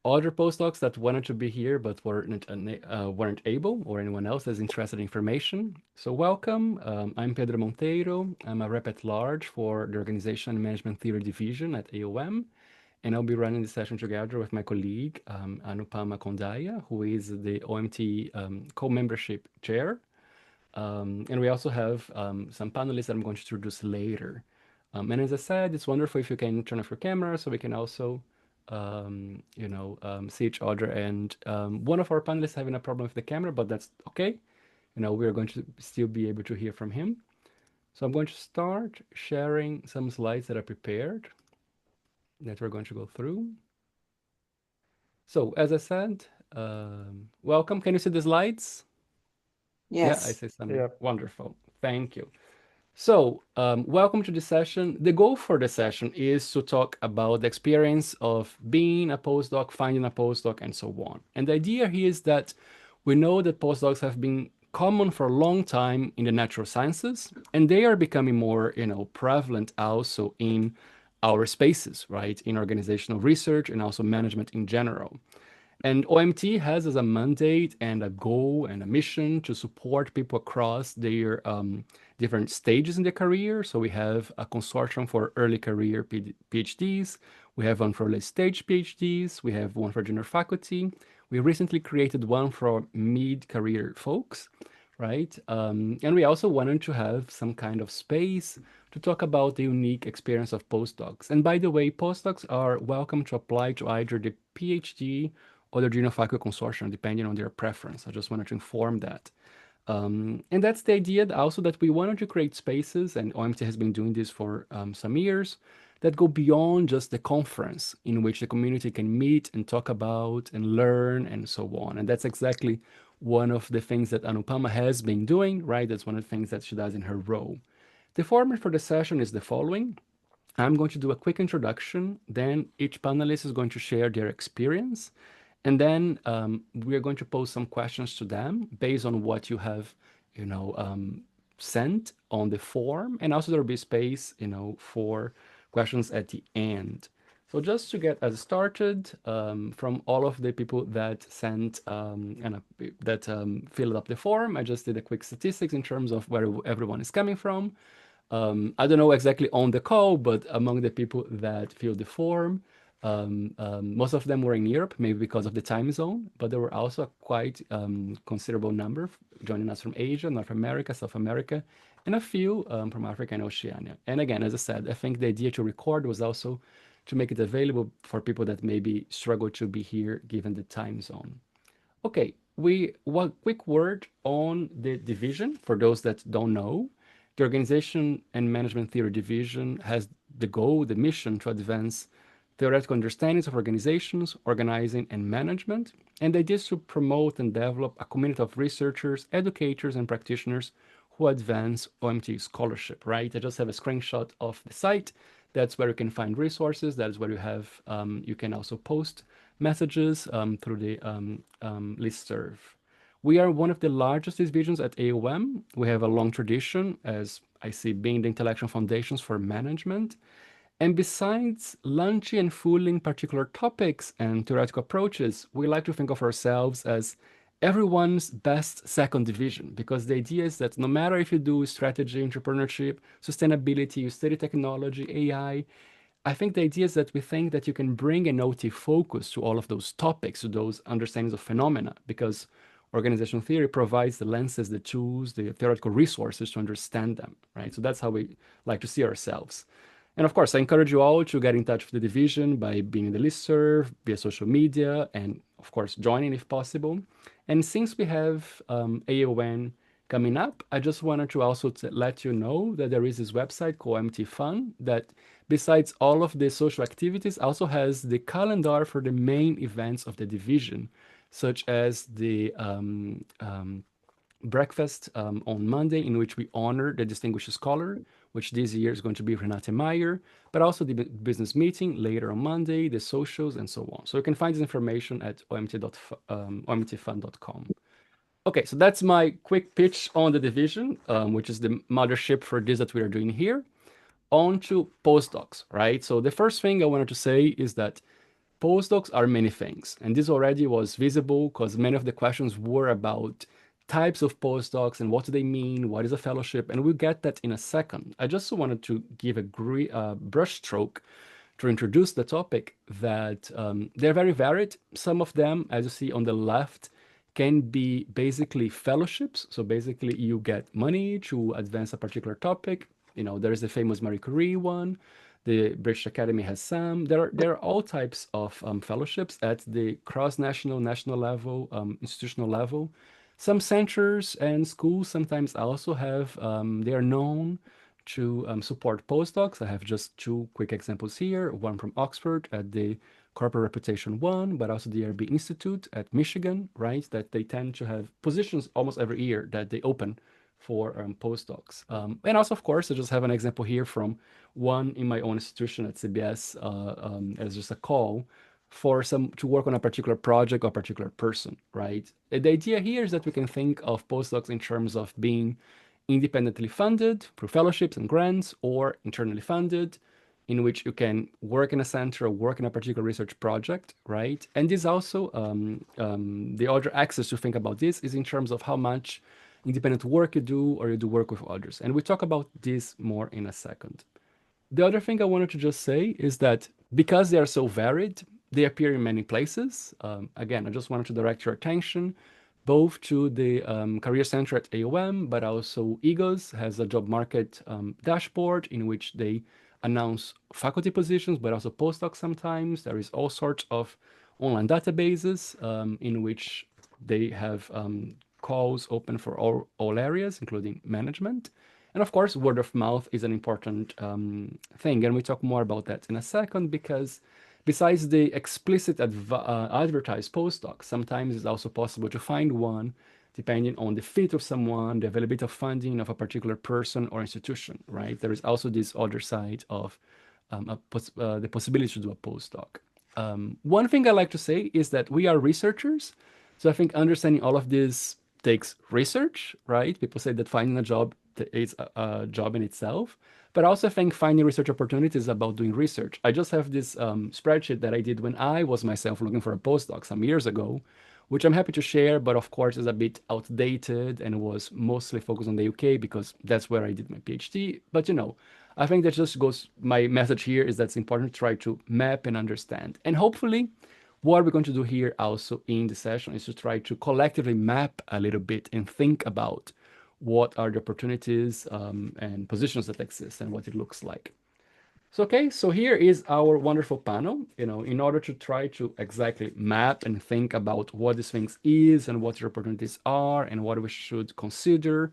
other postdocs that wanted to be here but weren't able, or anyone else that's interested in information. So welcome. I'm Pedro Monteiro. I'm a rep at large for the Organization and Management Theory Division at AOM, and I'll be running the session together with my colleague Anupama Kondaya, who is the OMT co-membership chair. And we also have some panelists that I'm going to introduce later. And as I said, it's wonderful if you can turn off your camera so we can also, see each other. And one of our panelists having a problem with the camera, but that's okay. We're going to still be able to hear from him. So I'm going to start sharing some slides that I prepared that we're going to go through. So as I said, welcome. Can you see the slides? Yeah, I Yes. see some. Yep. Wonderful. Thank you. So, welcome to the session. The goal for the session is to talk about the experience of being a postdoc, finding a postdoc, and so on. And the idea here is that we know that postdocs have been common for a long time in the natural sciences, and they are becoming more, prevalent also in our spaces, right? In organizational research and also management in general. And OMT has as a mandate and a goal and a mission to support people across their different stages in their career. So we have a consortium for early career PhDs. We have one for late stage PhDs. We have one for junior faculty. We recently created one for mid-career folks, right? And we also wanted to have some kind of space to talk about the unique experience of postdocs. And by the way, postdocs are welcome to apply to either the PhD or the junior faculty consortium, depending on their preference. I just wanted to inform that. And that's the idea also that we wanted to create spaces, and OMT has been doing this for some years, that go beyond just the conference in which the community can meet and talk about and learn and so on. And that's exactly one of the things that Anupama has been doing, right? That's one of the things that she does in her role. The format for the session is the following. I'm going to do a quick introduction, then each panelist is going to share their experience, and then we are going to pose some questions to them based on what you have, sent on the form, and also there will be space, for questions at the end. So just to get us started, from all of the people that sent and that filled up the form, I just did a quick statistics in terms of where everyone is coming from. I don't know exactly on the call, but among the people that filled the form, most of them were in Europe, maybe because of the time zone, but there were also a quite considerable number joining us from Asia, North America, South America, and a few from Africa and Oceania. And again, as I said, I think the idea to record was also to make it available for people that maybe struggle to be here given the time zone. Okay, one quick word on the division for those that don't know. The Organization and Management Theory Division has the goal, the mission to advance theoretical understandings of organizations, organizing, and management. And the idea is to promote and develop a community of researchers, educators, and practitioners who advance OMT scholarship, right? I just have a screenshot of the site. That's where you can find resources. That is where you have, you can also post messages through the listserv. We are one of the largest divisions at AOM. We have a long tradition, as I see, being the intellectual foundations for management. And besides launching and fooling particular topics and theoretical approaches, we like to think of ourselves as everyone's best second division, because the idea is that no matter if you do strategy, entrepreneurship, sustainability, you study technology, I think the idea is that we think that you can bring an OT focus to all of those topics, to those understandings of phenomena, because organizational theory provides the lenses, the tools, the theoretical resources to understand them, right? So that's how we like to see ourselves. And of course, I encourage you all to get in touch with the division by being in the listserv, via social media, and of course, joining if possible. And since we have AON coming up, I just wanted to also let you know that there is this website called OMT Fun that, besides all of the social activities, also has the calendar for the main events of the division, such as the breakfast on Monday, in which we honor the distinguished scholar, which this year is going to be Renate Meyer, but also the business meeting later on Monday, the socials, and so on. So you can find this information at omtfund.com. Okay, so that's my quick pitch on the division, which is the mothership for this that we are doing here. On to postdocs, right? So the first thing I wanted to say is that postdocs are many things. And this already was visible because many of the questions were about types of postdocs and what do they mean, what is a fellowship, and we'll get that in a second. I just wanted to give a brushstroke to introduce the topic that they're very varied. Some of them, as you see on the left, can be basically fellowships. So basically, you get money to advance a particular topic. There is the famous Marie Curie one. The British Academy has some. There are all types of fellowships at the cross-national, national level, institutional level. Some centers and schools sometimes also have, they are known to support postdocs. I have just two quick examples here, one from Oxford at the Corporate Reputation One, but also the RB Institute at Michigan, right? That they tend to have positions almost every year that they open for postdocs. And also, of course, I just have an example here from one in my own institution at CBS as just a call for some to work on a particular project or a particular person, right? The idea here is that we can think of postdocs in terms of being independently funded through fellowships and grants, or internally funded, in which you can work in a center or work in a particular research project, right? And this also, the other axis to think about this is in terms of how much independent work you do or you do work with others. And we talk about this more in a second. The other thing I wanted to just say is that because they are so varied, they appear in many places. Again, I just wanted to direct your attention both to the Career Center at AOM, but also EGOS has a job market dashboard in which they announce faculty positions, but also postdocs sometimes. There is all sorts of online databases in which they have calls open for all areas, including management. And of course, word of mouth is an important thing. And we talk more about that in a second because besides the explicit advertised postdoc, sometimes it's also possible to find one depending on the fit of someone, the availability of funding of a particular person or institution, right? There is also this other side of the possibility to do a postdoc. One thing I like to say is that we are researchers. So I think understanding all of this takes research, right? People say that finding a job is a job in itself. But I also think finding research opportunities is about doing research. I just have this spreadsheet that I did when I was myself looking for a postdoc some years ago, which I'm happy to share, but of course is a bit outdated and was mostly focused on the UK because that's where I did my PhD. But I think that just goes, my message here is that it's important to try to map and understand. And hopefully, what we're going to do here also in the session is to try to collectively map a little bit and think about what are the opportunities and positions that exist and what it looks like. So, okay, so here is our wonderful panel, in order to try to exactly map and think about what these things is and what the opportunities are and what we should consider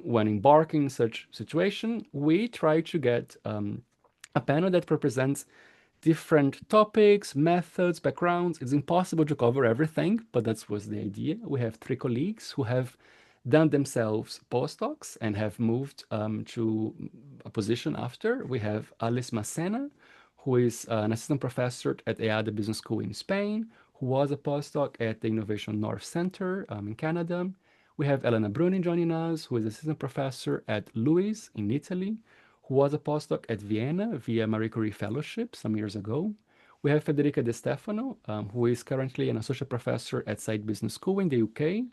when embarking in such situation, we try to get a panel that represents different topics, methods, backgrounds. It's impossible to cover everything, but that was the idea. We have three colleagues who have done themselves postdocs and have moved to a position after. We have Alice Macena, who is an assistant professor at EADA Business School in Spain, who was a postdoc at the Innovation North Center in Canada. We have Elena Bruni joining us, who is assistant professor at LUIS in Italy, who was a postdoc at Vienna via Marie Curie Fellowship some years ago. We have Federica De Stefano, who is currently an associate professor at Said Business School in the UK,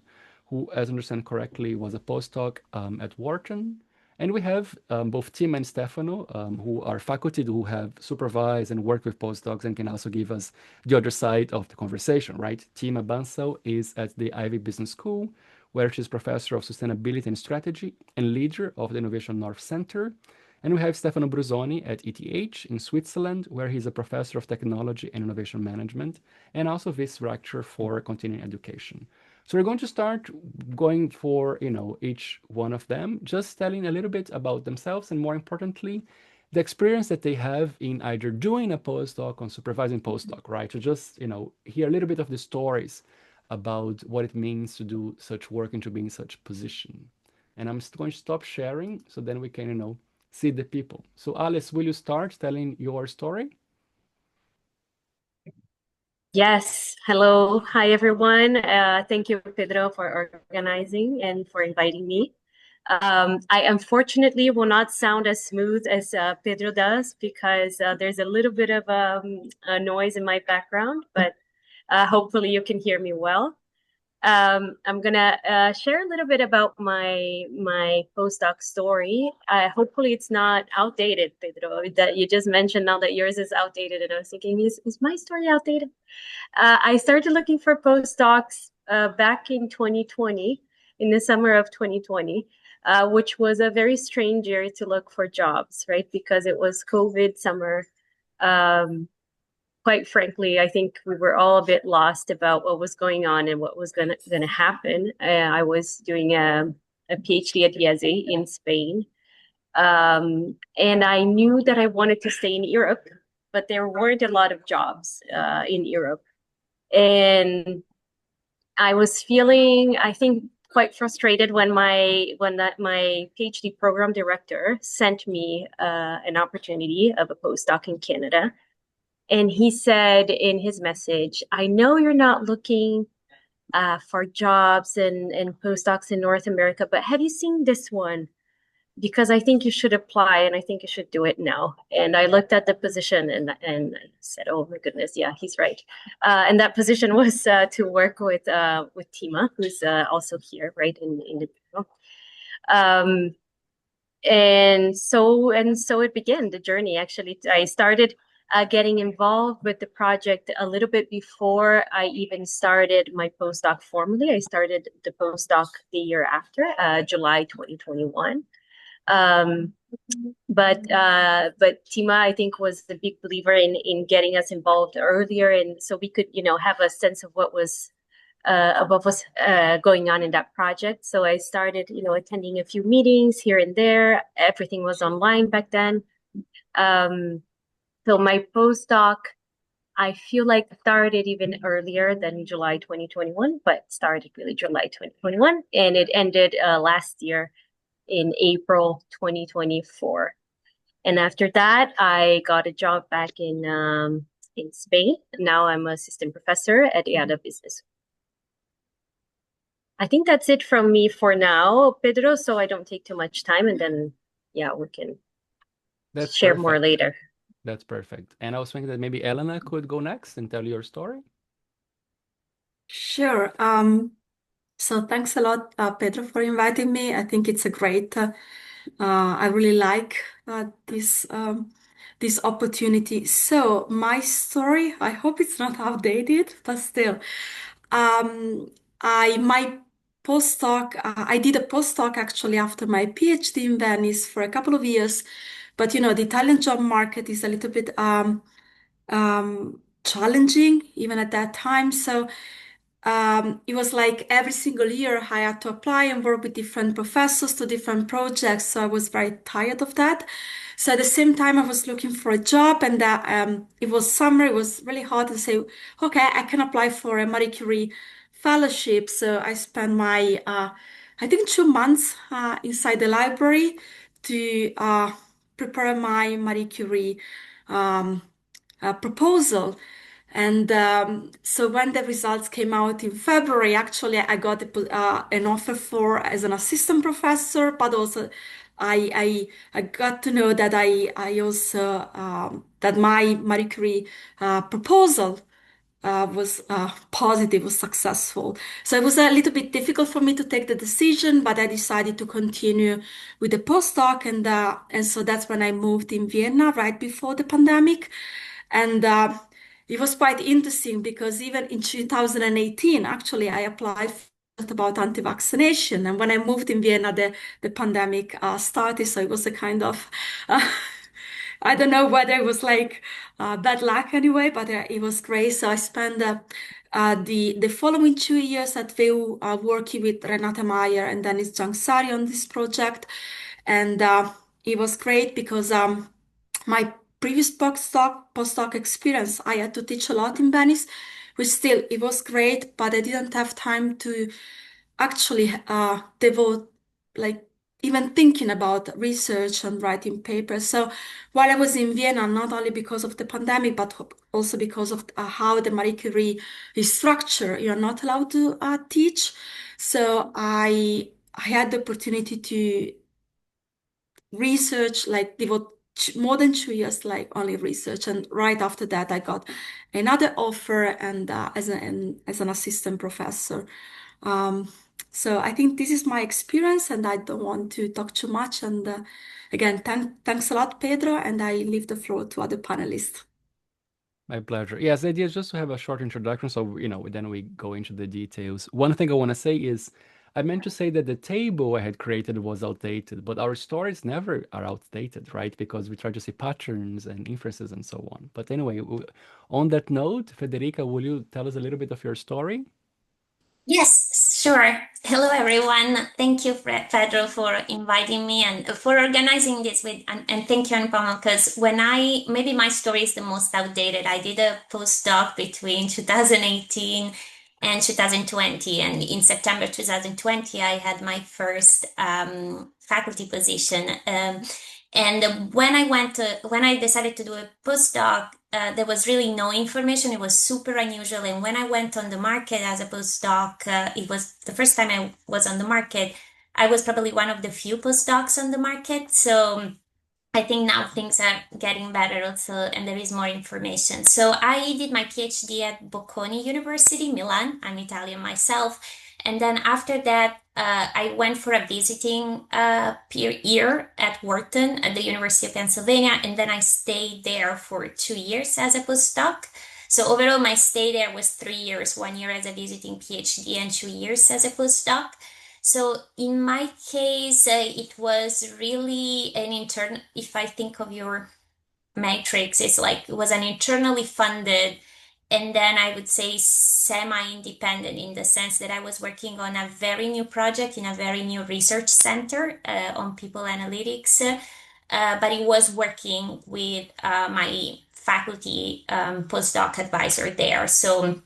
who, as I understand correctly, was a postdoc at Wharton. And we have both Tim and Stefano, who are faculty who have supervised and worked with postdocs and can also give us the other side of the conversation, right? Tim Abansel is at the Ivy Business School, where she's professor of sustainability and strategy and leader of the Innovation North Center. And we have Stefano Brusoni at ETH in Switzerland, where he's a professor of technology and innovation management, and also vice-rector for continuing education. So we're going to start going for, each one of them, just telling a little bit about themselves and more importantly, the experience that they have in either doing a postdoc or supervising postdoc, right? To just, hear a little bit of the stories about what it means to do such work and to be in such position. And I'm going to stop sharing so then we can, see the people. So Alice, will you start telling your story? Yes. Hello. Hi, everyone. Thank you, Pedro, for organizing and for inviting me. I unfortunately will not sound as smooth as Pedro does because there's a little bit of a noise in my background, but hopefully you can hear me well. I'm gonna share a little bit about my postdoc story. Hopefully it's not outdated, Pedro. That you just mentioned now that yours is outdated, and I was thinking, is my story outdated? I started looking for postdocs back in 2020, in the summer of 2020, which was a very strange year to look for jobs, right? Because it was COVID summer. Um, quite frankly, I think we were all a bit lost about what was going on and what was gonna happen. I was doing a PhD at IESE in Spain, and I knew that I wanted to stay in Europe, but there weren't a lot of jobs in Europe. And I was feeling, I think, quite frustrated when my PhD program director sent me an opportunity of a postdoc in Canada. And he said in his message, I know you're not looking for jobs and postdocs in North America, but have you seen this one? Because I think you should apply and I think you should do it now. And I looked at the position and said, oh my goodness, yeah, he's right. And that position was to work with Tima, who's also here, right in the um, and so it began the journey. Actually, I started getting involved with the project a little bit before I even started my postdoc formally. I started the postdoc the year after, July 2021. Um, but Tima, I think, was the big believer in getting us involved earlier, and so we could, have a sense of what was going on in that project. So I started, attending a few meetings here and there. Everything was online back then. Um, so my postdoc, I feel like started even earlier than July 2021, but started really July 2021, and it ended last year in April 2024. And after that, I got a job back in Spain. Now I'm assistant professor at IADA Business. I think that's it from me for now, Pedro, so I don't take too much time, and then yeah, we can That's share more perfect. later. That's perfect. And I was thinking that maybe Elena could go next and tell your story. Sure. So thanks a lot, Pedro, for inviting me. I think it's a great. I really like this opportunity. So my story. I hope it's not outdated, but still, um, I my postdoc. I did a postdoc actually after my PhD in Venice for a couple of years, but the Italian job market is a little bit challenging even at that time. So it was like every single year I had to apply and work with different professors to different projects. So I was very tired of that. So at the same time, I was looking for a job, and it was summer. It was really hard to say, okay, I can apply for a Marie Curie fellowship. So I spent I think 2 months inside the library to prepare my Marie Curie um, proposal. And so when the results came out in February, actually I got an offer for as an assistant professor, but also I got to know that I also that my Marie Curie proposal was positive, was successful. So it was a little bit difficult for me to take the decision, but I decided to continue with the postdoc, and so that's when I moved in Vienna right before the pandemic, and it was quite interesting because even in 2018, actually, I applied about anti-vaccination, and when I moved in Vienna, the pandemic started. So it was a kind of I don't know whether it was like bad luck anyway, but it was great. So I spent the following 2 years at VU working with Renate Meyer and Dennis Jangsari on this project, and it was great because my previous postdoc experience, I had to teach a lot in Venice, which still it was great, but I didn't have time to actually devote like even thinking about research and writing papers. So while I was in Vienna, not only because of the pandemic, but also because of how the Marie Curie is structured, you're not allowed to teach. So I had the opportunity to research, like devote more than 2 years, like only research. And right after that, I got another offer and as an assistant professor. Um, so I think this is my experience, and I don't want to talk too much. And again, thanks a lot, Pedro, and I leave the floor to other panelists. My pleasure. Yes, the idea is just to have a short introduction, so then we go into the details. One thing I want to say is, I meant to say that the table I had created was outdated, but our stories never are outdated, right? Because we try to see patterns and inferences and so on. But anyway, on that note, Federica, will you tell us a little bit of your story? Yes, sure. Hello, everyone. Thank you, Pedro, for inviting me and for organizing this and thank you, Anupama, because maybe my story is the most outdated. I did a postdoc between 2018 and 2020, and in September 2020, I had my first faculty position. And when I decided to do a postdoc, there was really no information. It was super unusual. And when I went on the market as a postdoc, it was the first time I was on the market. I was probably one of the few postdocs on the market. So I think now things are getting better also, and there is more information. So I did my PhD at Bocconi University, Milan. I'm Italian myself. And then after that, I went for a visiting year at Wharton at the University of Pennsylvania, and then I stayed there for 2 years as a postdoc. So overall, my stay there was 3 years, 1 year as a visiting PhD and 2 years as a postdoc. So in my case, it was really an intern. If I think of your matrix, it's like it was an internally funded, and then I would say semi-independent in the sense that I was working on a very new project in a very new research center on people analytics, but it was working with my faculty postdoc advisor there. So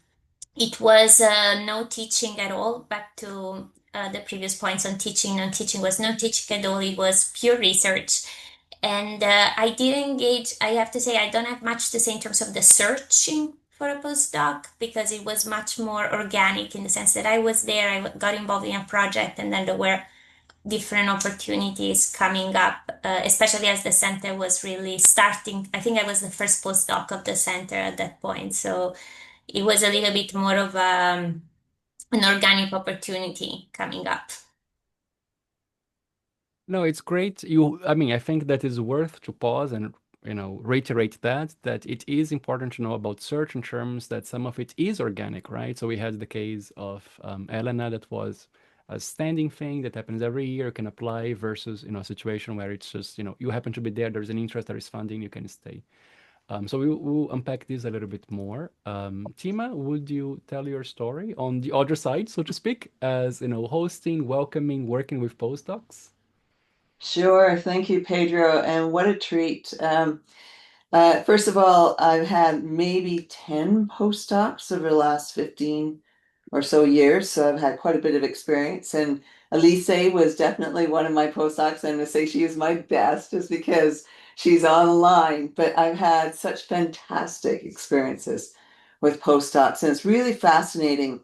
it was no teaching at all. Back to the previous points on teaching, non teaching was no teaching at all. It was pure research. And I did engage, I have to say, I don't have much to say in terms of the searching for a postdoc because it was much more organic in the sense that I was there, I got involved in a project, and then there were different opportunities coming up, especially as the center was really starting. I think I was the first postdoc of the center at that point. So it was a little bit more of an organic opportunity coming up. No, it's great. I mean, I think that is worth to pause and, reiterate that it is important to know about search in terms that some of it is organic, right? So we had the case of Elena that was a standing thing that happens every year, you can apply versus, a situation where it's just, you happen to be there, there's an interest, there is funding, you can stay. So we'll unpack this a little bit more. Tima, would you tell your story on the other side, so to speak, as, hosting, welcoming, working with postdocs? Sure. Thank you, Pedro. And what a treat. First of all, I've had maybe 10 postdocs over the last 15 or so years. So I've had quite a bit of experience. And Elise was definitely one of my postdocs. I'm going to say she is my best just because she's online. But I've had such fantastic experiences with postdocs. And it's really fascinating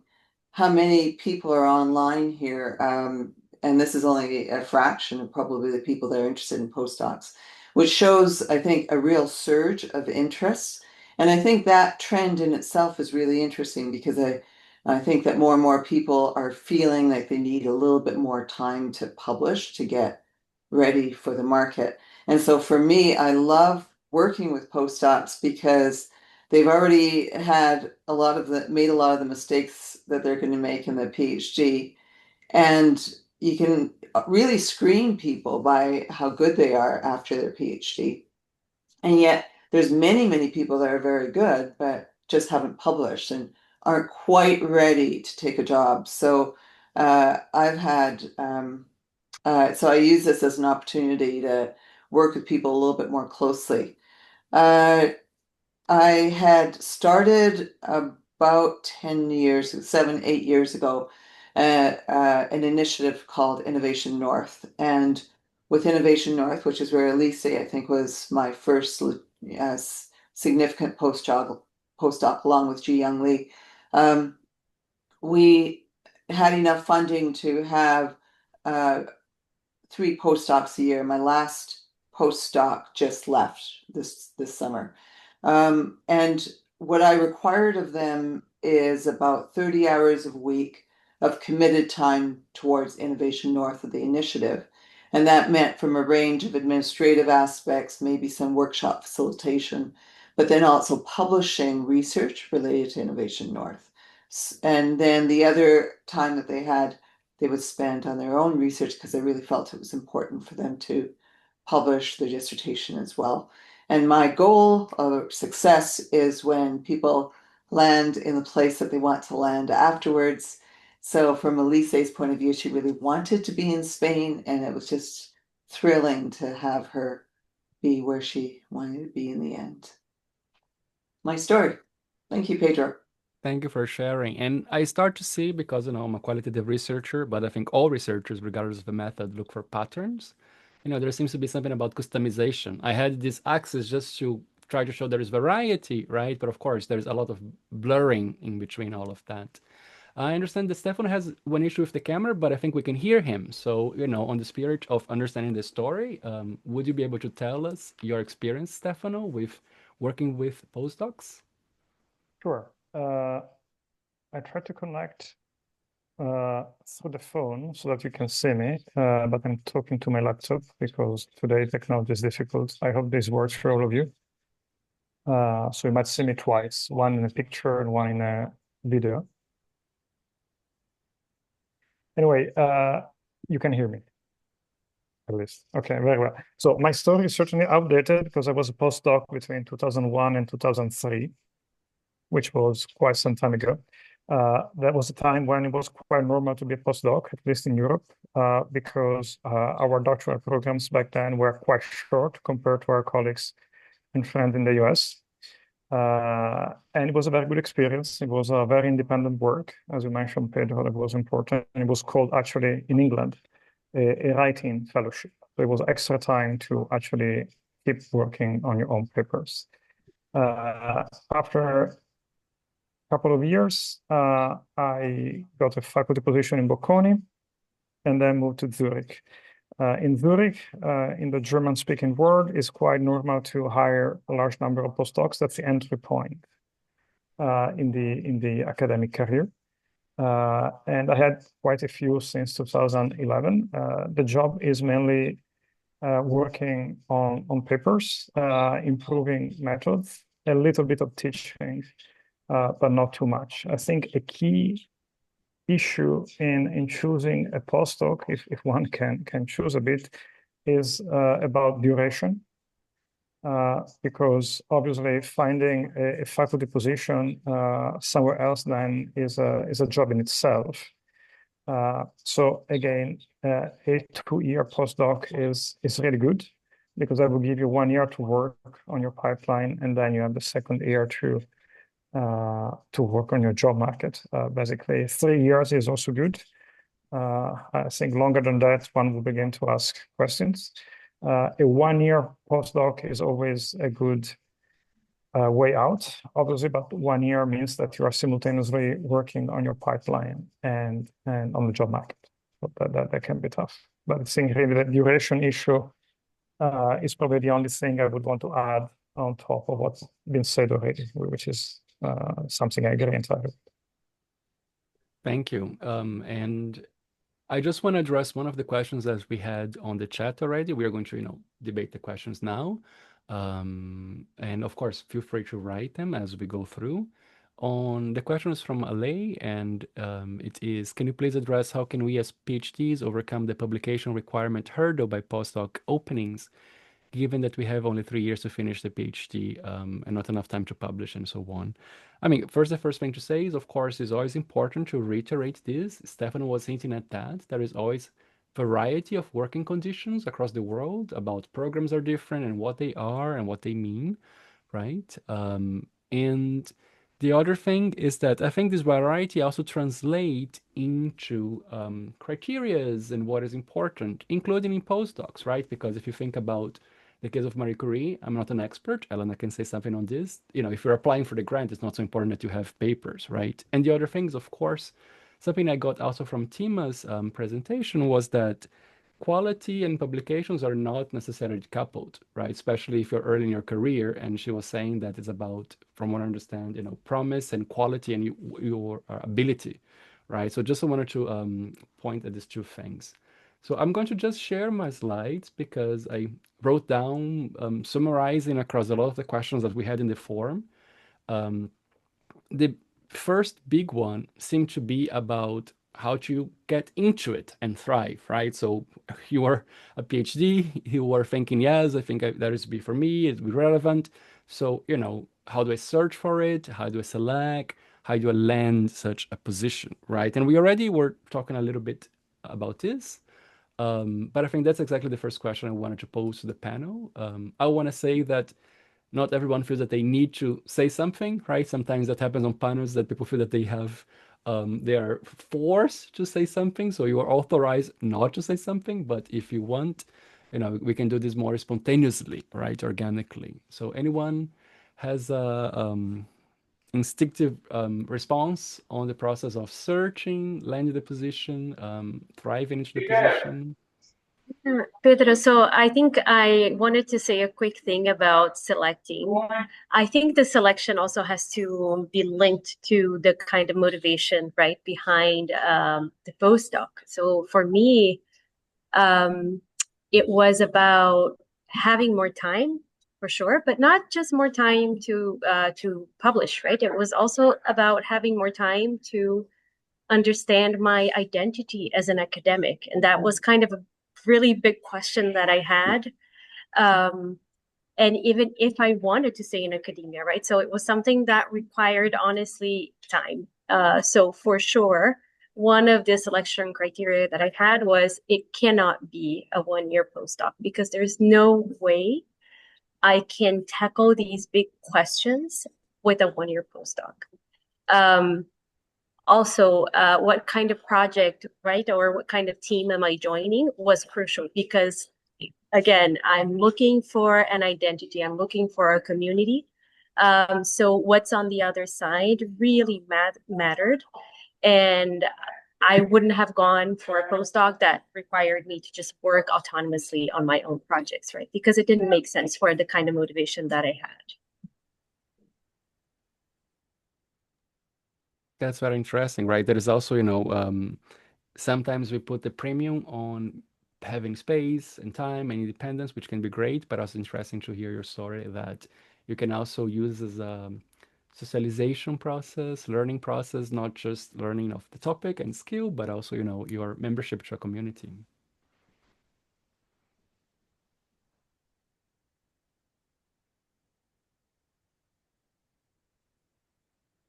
how many people are online here. And this is only a fraction of probably the people that are interested in postdocs, which shows, I think, a real surge of interest. And I think that trend in itself is really interesting because I think that more and more people are feeling like they need a little bit more time to publish to get ready for the market. And so for me, I love working with postdocs because they've already made a lot of the mistakes that they're going to make in the PhD. And you can really screen people by how good they are after their PhD. And yet there's many, many people that are very good, but just haven't published and aren't quite ready to take a job. So I've had, so I use this as an opportunity to work with people a little bit more closely. Uh, I had started about 10 years, 7, 8 years ago, an initiative called Innovation North. And with Innovation North, which is where Elise, I think, was my first significant postdoc along with Ji Young Lee, we had enough funding to have 3 postdocs a year. My last postdoc just left this summer. And what I required of them is about 30 hours a week of committed time towards Innovation North of the initiative. And that meant from a range of administrative aspects, maybe some workshop facilitation, but then also publishing research related to Innovation North. And then the other time that they would spend on their own research because they really felt it was important for them to publish their dissertation as well. And my goal of success is when people land in the place that they want to land afterwards. So from Elise's point of view, she really wanted to be in Spain, and it was just thrilling to have her be where she wanted to be in the end. My story. Thank you, Pedro. Thank you for sharing. And I start to see, because I'm a qualitative researcher, but I think all researchers, regardless of the method, look for patterns. There seems to be something about customization. I had this axis just to try to show there is variety, right? But of course, there's a lot of blurring in between all of that. I understand that Stefano has one issue with the camera, but I think we can hear him. So, on the spirit of understanding the story, would you be able to tell us your experience, Stefano, with working with postdocs? Sure. I try to connect through the phone so that you can see me, but I'm talking to my laptop because today technology is difficult. I hope this works for all of you. So you might see me twice, one in a picture and one in a video. Anyway, you can hear me, at least. Okay, very well. So my story is certainly outdated because I was a postdoc between 2001 and 2003, which was quite some time ago. That was a time when it was quite normal to be a postdoc, at least in Europe, because our doctoral programs back then were quite short compared to our colleagues and friends in the US. And it was a very good experience. It was a very independent work, as you mentioned, Pedro, that was important. And it was called actually in England, a writing fellowship. So it was extra time to actually keep working on your own papers. After couple of years, I got a faculty position in Bocconi and then moved to Zurich. In Zurich, in the German-speaking world, it's quite normal to hire a large number of postdocs. That's the entry point in the academic career. And I had quite a few since 2011. The job is mainly working on papers, improving methods, a little bit of teaching, but not too much. I think a key issue in choosing a postdoc, if one can choose a bit, is about duration. Because obviously finding a faculty position somewhere else then is a job in itself. So again, a 2-year postdoc is really good because that will give you 1 year to work on your pipeline, and then you have the second year to work on your job market. Basically, 3 years is also good. I think longer than that, one will begin to ask questions. A 1-year postdoc is always a good way out, obviously, but 1 year means that you are simultaneously working on your pipeline and on the job market. So that can be tough. But I think really the duration issue is probably the only thing I would want to add on top of what's been said already, which is something I agree entirely. Thank you. And I just want to address one of the questions that we had on the chat already. We are going to, debate the questions now. And of course, feel free to write them as we go through. On the questions from Ale, and it is, can you please address how can we as PhDs overcome the publication requirement hurdle by postdoc openings, given that we have only 3 years to finish the PhD and not enough time to publish and so on? I mean, the first thing to say is, of course, it's always important to reiterate this. Stefano was hinting at that. There is always variety of working conditions across the world. About programs are different and what they are and what they mean, right? And the other thing is that I think this variety also translate into criterias and what is important, including in postdocs, right? Because if you think about the case of Marie Curie, I'm not an expert. Elena can say something on this. If you're applying for the grant, it's not so important that you have papers, right? And the other things, of course, something I got also from Tima's presentation was that quality and publications are not necessarily coupled, right? Especially if you're early in your career. And she was saying that it's about, from what I understand, promise and quality and your ability, right? So just wanted to point at these two things. So I'm going to just share my slides because I wrote down, summarizing across a lot of the questions that we had in the forum. The first big one seemed to be about how to get into it and thrive, right? So you are a PhD, you are thinking, yes, I think that is be for me, it's be relevant. So, how do I search for it? How do I select? How do I land such a position, right? And we already were talking a little bit about this, but I think that's exactly the first question I wanted to pose to the panel. I want to say that not everyone feels that they need to say something, right? Sometimes that happens on panels that people feel that they are forced to say something. So you are authorized not to say something, but if you want, we can do this more spontaneously, right? Organically. So anyone has a instinctive response on the process of searching, landing the position, thriving into the position? Pedro, so I think I wanted to say a quick thing about selecting. I think the selection also has to be linked to the kind of motivation, right, behind the postdoc. So for me, um, it was about having more time for sure, but not just more time to publish, right? It was also about having more time to understand my identity as an academic. And that was kind of a really big question that I had. Um, and even if I wanted to stay in academia, right? So it was something that required, honestly, time. So for sure, one of the selection criteria that I had was it cannot be a 1 year postdoc because there's no way I can tackle these big questions with a 1 year postdoc. Also, what kind of project, right, or what kind of team am I joining was crucial because, again, I'm looking for an identity, I'm looking for a community. So what's on the other side really mattered. And I wouldn't have gone for a postdoc that required me to just work autonomously on my own projects, right? Because it didn't make sense for the kind of motivation that I had. That's very interesting, right? There is also, sometimes we put the premium on having space and time and independence, which can be great, but also interesting to hear your story that you can also use as a socialization process, learning process, not just learning of the topic and skill, but also, your membership to a community.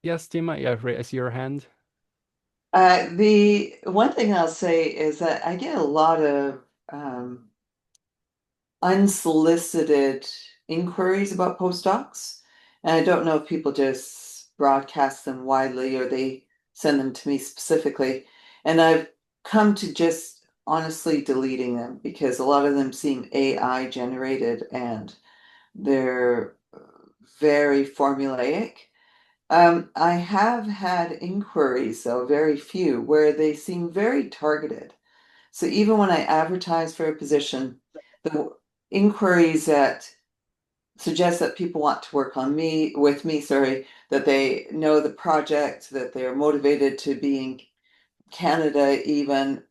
Yes, Tima, yeah, I see your hand. The one thing I'll say is that I get a lot of unsolicited inquiries about postdocs. And I don't know if people just broadcast them widely or they send them to me specifically. And I've come to just honestly deleting them because a lot of them seem AI generated and they're very formulaic. I have had inquiries, though very few, where they seem very targeted. So even when I advertise for a position, the inquiries that suggest that people want to work with me, sorry, that they know the project, that they're motivated to be in Canada even,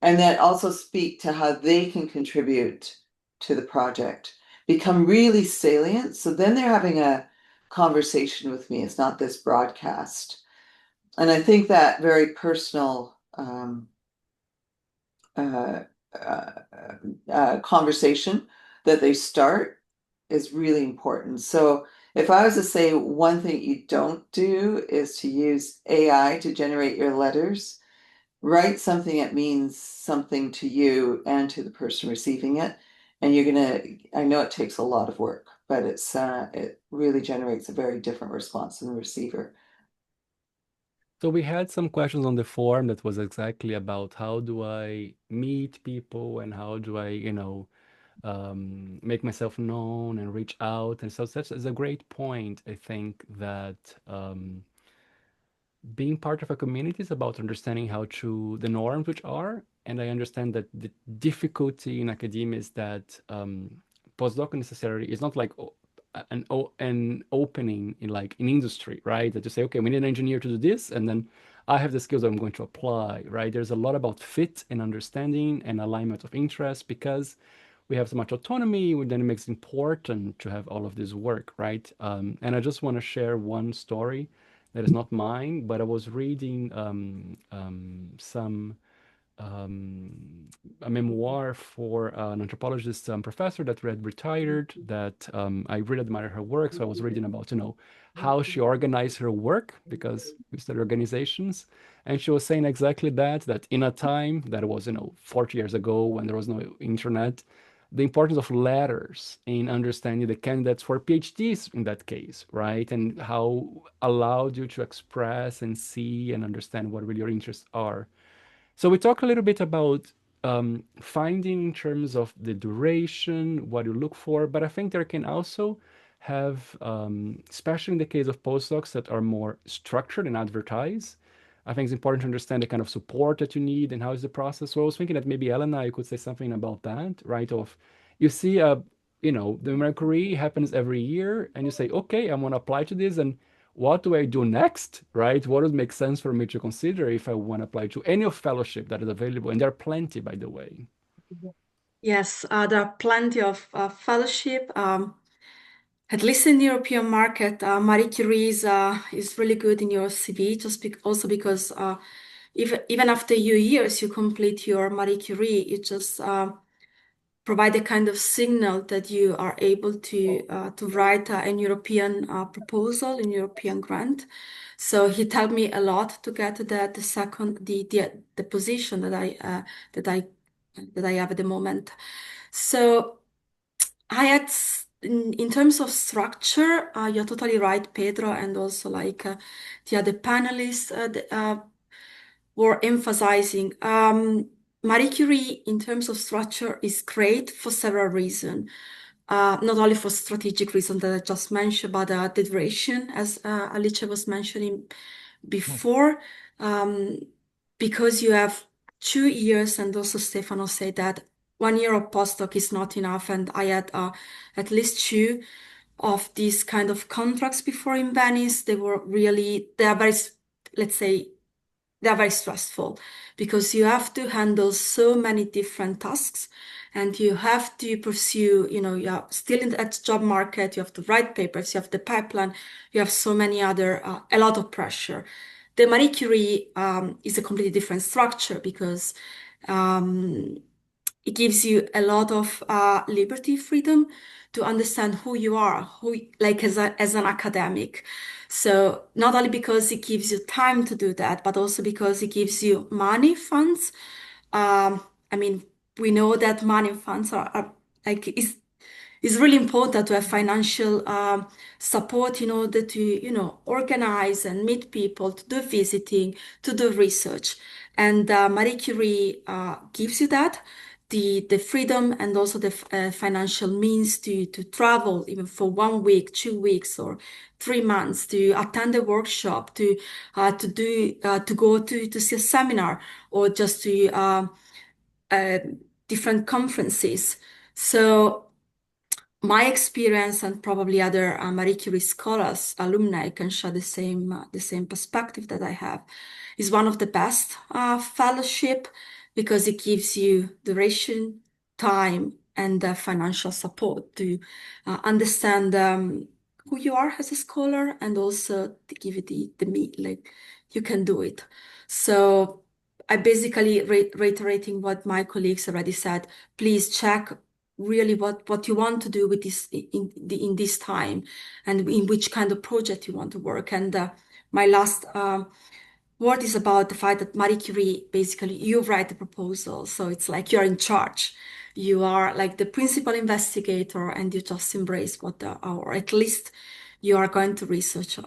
and that also speak to how they can contribute to the project, become really salient. So then they're having a conversation with me. It's not this broadcast. And I think that very personal uh, uh, conversation that they start is really important. So if I was to say one thing you don't do is to use AI to generate your letters, write something that means something to you and to the person receiving it. And I know it takes a lot of work, but it really generates a very different response in the receiver. So we had some questions on the forum that was exactly about how do I meet people and how do I, make myself known and reach out. And so that's a great point, I think, that being part of a community is about understanding how to the norms which are, and I understand that the difficulty in academia is that postdoc necessarily is not like an opening in like in industry, right? That you say, okay, we need an engineer to do this, and then I have the skills that I'm going to apply, right? There's a lot about fit and understanding and alignment of interest because we have so much autonomy, then it makes it important to have all of this work, right? And I just want to share one story that is not mine, but I was reading some a memoir for an anthropologist professor that had retired that I really admire her work. So I was reading about, how she organized her work because we study organizations. And she was saying exactly that, that in a time that was, 40 years ago when there was no internet, the importance of letters in understanding the candidates for PhDs in that case, right? And how allowed you to express and see and understand what really your interests are. So we talk a little bit about finding in terms of the duration, what you look for, but I think there can also have, especially in the case of postdocs that are more structured and advertised, I think it's important to understand the kind of support that you need and how is the process. So I was thinking that maybe Elena, you could say something about that, right? Of you see the Mercury happens every year and you say, okay, I want to apply to this and what do I do next, right? What would make sense for me to consider if I want to apply to any of fellowship that is available? And there are plenty, by the way. Yes, there are plenty of fellowship. At least in the European market, Marie Curie is really good in your CV, also because even after years you complete your Marie Curie, you just provide a kind of signal that you are able to write an European proposal, in European grant. So he helped me a lot to get the position that I that I have at the moment. So I had in terms of structure, you're totally right, Pedro, and also like the other panelists were emphasizing. Marie Curie, in terms of structure, is great for several reasons. Not only for strategic reasons that I just mentioned, but the duration, as Alice was mentioning before, because you have 2 years, and also Stefano said that 1 year of postdoc is not enough, and I had at least two of these kind of contracts before in Venice. They are very, let's say, they are very stressful because you have to handle so many different tasks and you have to pursue, you are still in the job market, you have to write papers, you have the pipeline, you have so many other, a lot of pressure. The Marie Curie is a completely different structure because um, it gives you a lot of liberty, freedom to understand who you are, like as an academic. So not only because it gives you time to do that, but also because it gives you money, funds. I mean, we know that money and funds are like it's really important to have financial support in order to, organize and meet people, to do visiting, to do research. And Marie Curie gives you that, the freedom and also the financial means to travel even for 1 week, 2 weeks, or 3 months to attend a workshop, to go to see a seminar, or just to uh, different conferences. So my experience and probably other Marie Curie scholars, alumni can share the same perspective that I have. Is one of the best fellowship because it gives you duration, time, and financial support to understand who you are as a scholar, and also to give you the meat, like you can do it. So I basically reiterating what my colleagues already said. Please check really what you want to do with this in this time, and in which kind of project you want to work. And my last word is about the fact that Marie Curie, basically you write the proposal, so it's like you're in charge. You are like the principal investigator, and you just embrace or at least you are going to research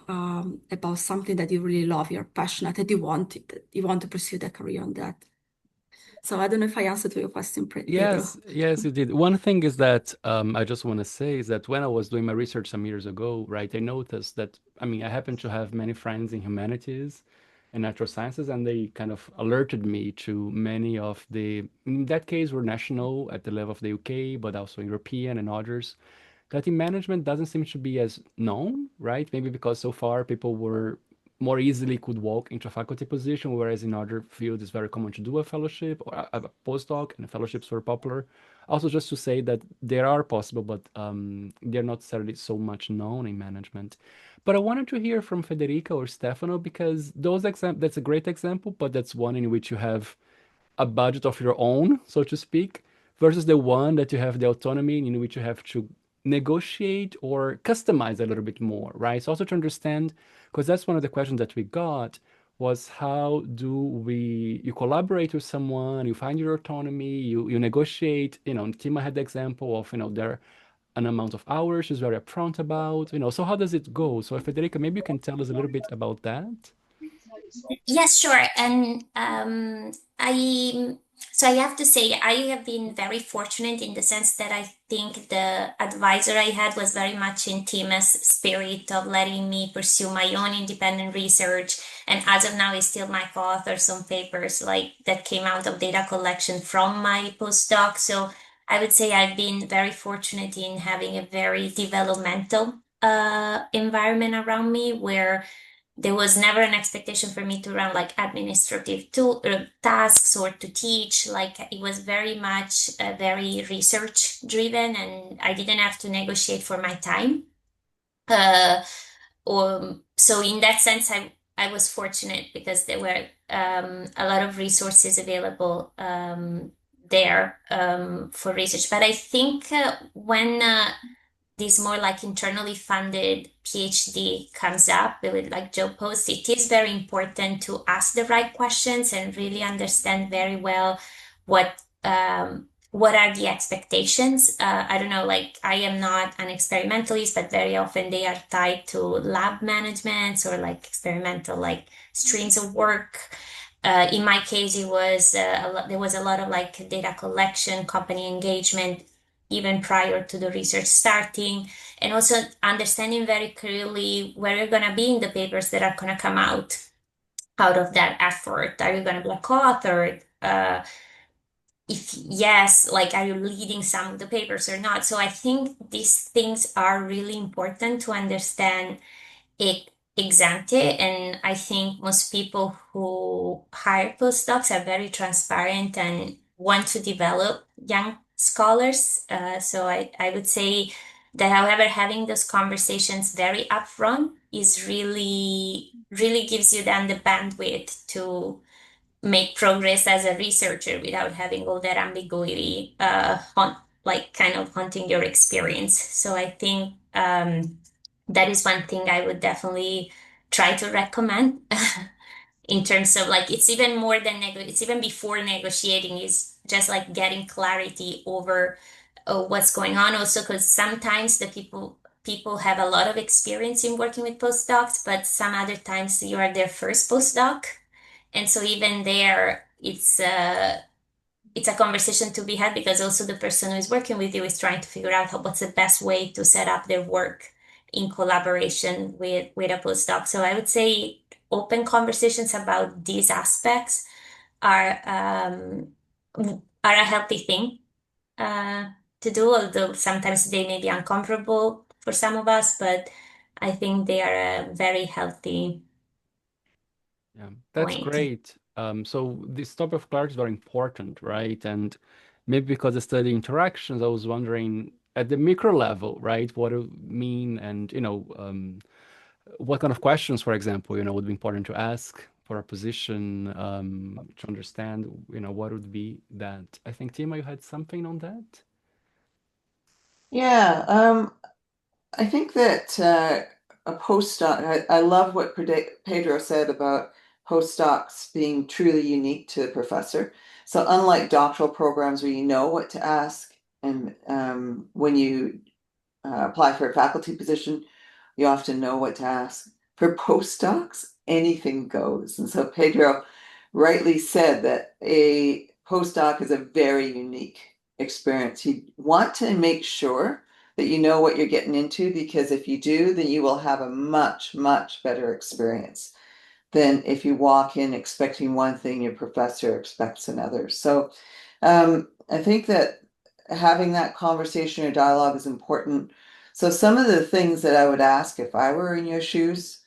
about something that you really love, you're passionate, and you want to pursue the career on that. So I don't know if I answered to your question, Pedro. Yes, you did. One thing is that I just want to say is that when I was doing my research some years ago, right, I noticed that, I mean, I happen to have many friends in humanities, in natural sciences, and they kind of alerted me to many of the, in that case, were national at the level of the UK, but also European and others, that in management doesn't seem to be as known, right? Maybe because so far people were more easily could walk into a faculty position, whereas in other fields it's very common to do a fellowship or a postdoc, and fellowships were popular. Also, just to say that they are possible, but they're not necessarily so much known in management. But I wanted to hear from Federica or Stefano, because that's a great example, but that's one in which you have a budget of your own, so to speak, versus the one that you have the autonomy in which you have to negotiate or customize a little bit more, right? So also to understand, because that's one of the questions that we got, was how do you collaborate with someone, you find your autonomy, you negotiate, Tima had the example of, there an amount of hours she's very upfront about, so how does it go? So Federica, maybe you can tell us a little bit about that. Yes, sure. And I so I have to say I have been very fortunate in the sense that I think the advisor I had was very much in Tima's spirit of letting me pursue my own independent research. And as of now, is still my co-author some papers like that came out of data collection from my postdoc. So I would say I've been very fortunate in having a very developmental environment around me where there was never an expectation for me to run like administrative tasks or to teach. Like it was very much very research driven, and I didn't have to negotiate for my time. Uh, so in that sense, I was fortunate because there were a lot of resources available there for research. But I think when this more like internally funded PhD comes up with like Joe Post, it is very important to ask the right questions and really understand very well what are the expectations. I don't know, like I am not an experimentalist, but very often they are tied to lab management or like experimental like streams of work. In my case, it was there was a lot of like data collection, company engagement, even prior to the research starting, and also understanding very clearly where you're going to be in the papers that are going to come out of that effort. Are you going to be a co-author? If yes, like are you leading some of the papers or not? So I think these things are really important to understand it ex ante, and I think most people who hire postdocs are very transparent and want to develop young scholars. So I would say that, however, having those conversations very upfront is really gives you then the bandwidth to make progress as a researcher without having all that ambiguity like kind of haunting your experience. So I think that is one thing I would definitely try to recommend in terms of like it's even more than it's even before negotiating is just like getting clarity over what's going on. Also, because sometimes the people have a lot of experience in working with postdocs, but some other times you are their first postdoc, and so even there it's a conversation to be had because also the person who is working with you is trying to figure out what's the best way to set up their work in collaboration with a postdoc. So I would say open conversations about these aspects are a healthy thing to do, although sometimes they may be uncomfortable for some of us, but I think they are a very healthy Yeah, that's point. great. So this topic of clarity is very important, right? And maybe because I study interactions, I was wondering at the micro level, right, what it would mean, and what kind of questions, for example, would be important to ask for a position, to understand, what would be that. I think, Tima, you had something on that? Yeah, I think that a postdoc, I love what Pedro said about postdocs being truly unique to the professor. So unlike doctoral programs where you know what to ask, and when you apply for a faculty position, you often know what to ask. For postdocs, anything goes. And so Pedro rightly said that a postdoc is a very unique experience. You want to make sure that you know what you're getting into, because if you do, then you will have a much, much better experience. than if you walk in expecting one thing, your professor expects another. So I think that having that conversation or dialogue is important. So some of the things that I would ask if I were in your shoes,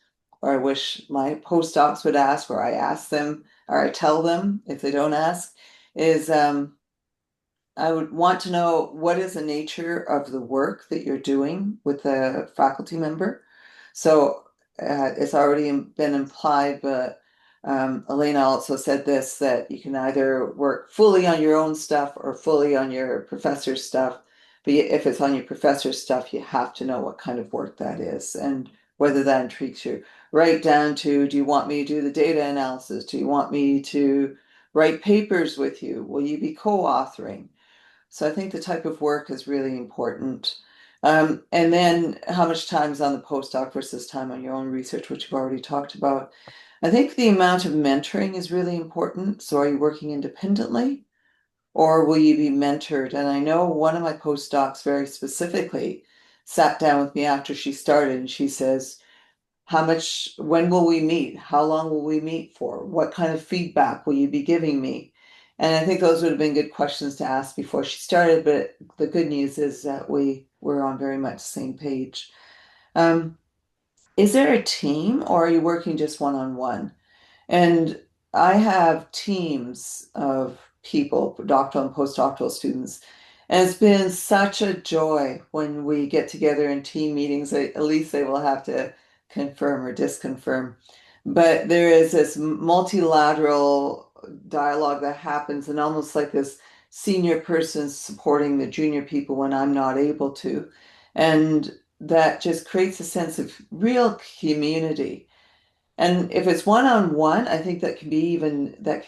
or I wish my postdocs would ask, or I ask them, or I tell them if they don't ask, is I would want to know what is the nature of the work that you're doing with the faculty member. So it's already been implied, but Elena also said this, that you can either work fully on your own stuff or fully on your professor's stuff. But if it's on your professor's stuff, you have to know what kind of work that is and whether that intrigues you. Right down to, do you want me to do the data analysis? Do you want me to write papers with you? Will you be co-authoring? So I think the type of work is really important. And then how much time is on the postdoc versus time on your own research, which you've already talked about. I think the amount of mentoring is really important. So are you working independently or will you be mentored? And I know one of my postdocs very specifically sat down with me after she started and she says, when will we meet? How long will we meet for? What kind of feedback will you be giving me? And I think those would have been good questions to ask before she started, but the good news is that we were on very much the same page. Um, is there a team or are you working just one-on-one? And I have teams of people, doctoral and postdoctoral students, and it's been such a joy when we get together in team meetings. At least they will have to confirm or disconfirm. But there is this multilateral dialogue that happens, and almost like this senior person supporting the junior people when I'm not able to. And that just creates a sense of real community. And if it's one-on-one, I think that can be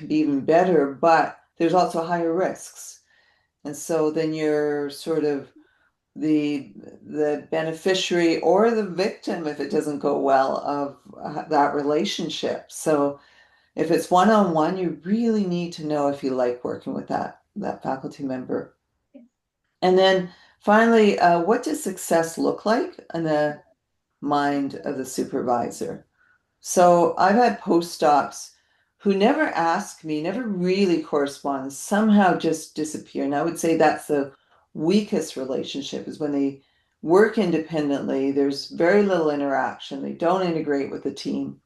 even better, but there's also higher risks. And so then you're sort of the beneficiary or the victim if it doesn't go well of that relationship. So if it's one-on-one, you really need to know if you like working with that faculty member. And then finally, what does success look like in the mind of the supervisor? So I've had postdocs who never ask me, never really correspond, somehow just disappear. And I would say that's the weakest relationship is when they work independently, there's very little interaction, they don't integrate with the team.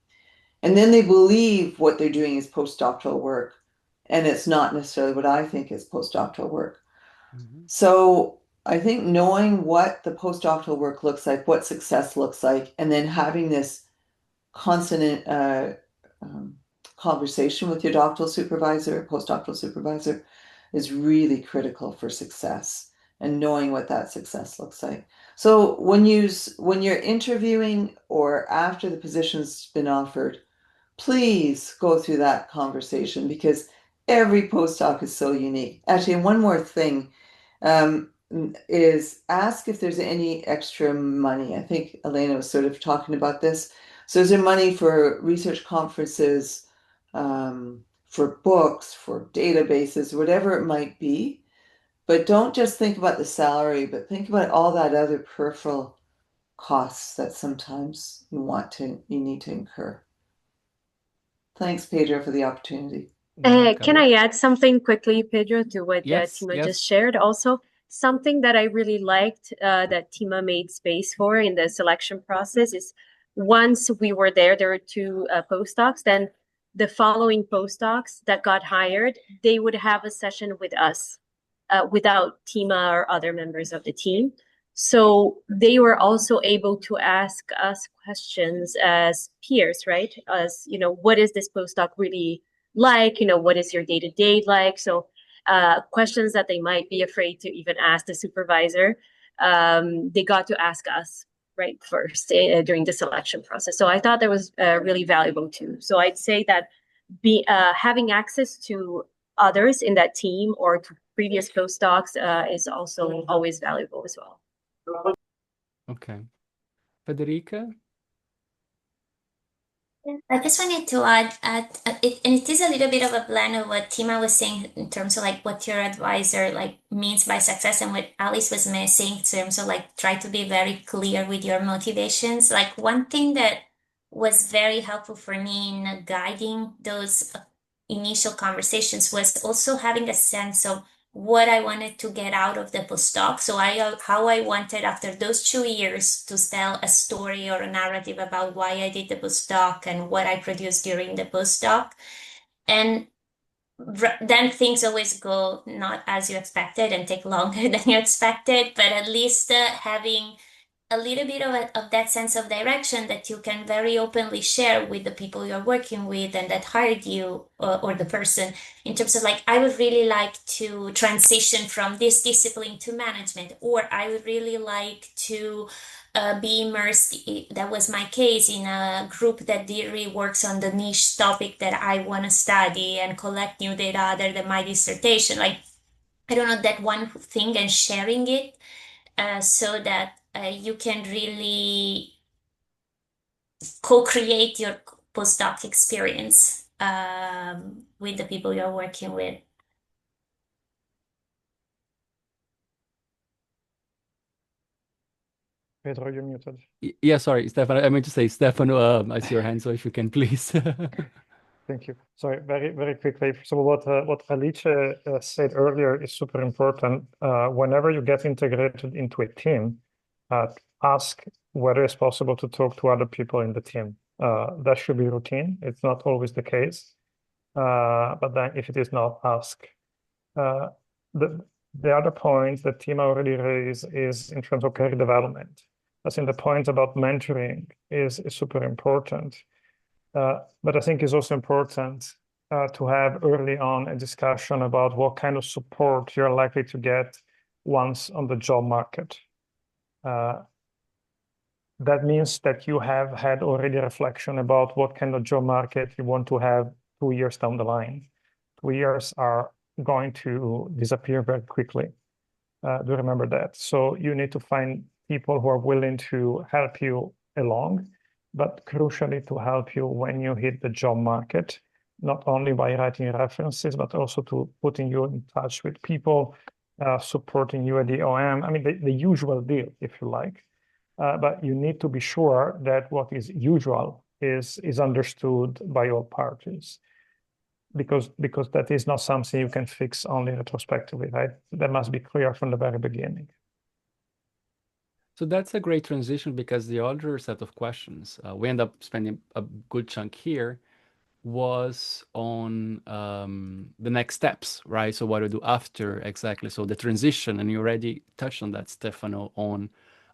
And then they believe what they're doing is postdoctoral work, and it's not necessarily what I think is postdoctoral work. Mhm. So I think knowing what the postdoctoral work looks like, what success looks like, and then having this constant um, conversation with your doctoral supervisor, postdoctoral supervisor, is really critical for success and knowing what that success looks like. So when you're interviewing or after the position's been offered, please go through that conversation because every postdoc is so unique. Actually, one more thing um, is ask if there's any extra money. I think Elena was sort of talking about this. So is there money for research conferences, for books, for databases, whatever it might be? But don't just think about the salary, but think about all that other peripheral costs that sometimes you need to incur. Thanks, Pedro, for the opportunity. Can Welcome. I add something quickly, Pedro, to what Yes, Tima just yes. shared? Also, something that I really liked that Tima made space for in the selection process is once we were there were two postdocs. Then the following postdocs that got hired, they would have a session with us without Tima or other members of the team. So they were also able to ask us questions as peers, right? As, you know, what is this postdoc really like? You know, what is your day to day like? So questions that they might be afraid to even ask the supervisor, they got to ask us right first during the selection process. So I thought that was really valuable too. So I'd say that having access to others in that team or to previous postdocs is also always valuable as well. Okay. Federica? I just wanted to add it, and it is a little bit of a blend of what Tima was saying in terms of like what your advisor like means by success and what Alice was saying in terms of like try to be very clear with your motivations. Like one thing that was very helpful for me in guiding those initial conversations was also having a sense of what I wanted to get out of the postdoc. So how I wanted after those 2 years to tell a story or a narrative about why I did the postdoc and what I produced during the postdoc. And then things always go not as you expected and take longer than you expected, but at least having a little bit of that sense of direction that you can very openly share with the people you're working with and that hired you, or the person, in terms of like, I would really like to transition from this discipline to management, or I would really like to be immersed. That was my case in a group that really works on the niche topic that I want to study and collect new data other than my dissertation. Like, I don't know, that one thing, and sharing it so that you can really co-create your postdoc experience with the people you're working with. Pedro, you're muted. Yeah, sorry, Stefano. I meant to say, Stefano, I see your hand, so if you can please. Thank you. Sorry, very quickly. So what Alice said earlier is super important. Whenever you get integrated into a team, ask whether it's possible to talk to other people in the team. That should be routine. It's not always the case. But then if it is not, ask. The other point that Tima already raised is in terms of career development. I think the point about mentoring is super important. But I think it's also important to have early on a discussion about what kind of support you're likely to get once on the job market. That means that you have had already a reflection about what kind of job market you want to have 2 years down the line. 2 years are going to disappear very quickly. Do remember that. So you need to find people who are willing to help you along, but crucially to help you when you hit the job market, not only by writing references, but also to putting you in touch with people, supporting you at the OM. I mean, the usual deal, if you like. But you need to be sure that what is usual is understood by all parties, because that is not something you can fix only retrospectively, right? That must be clear from the very beginning. So that's a great transition, because the other set of questions we end up spending a good chunk here was on the next steps, right? So what do you do after exactly? So the transition, and you already touched on that, Stefano, on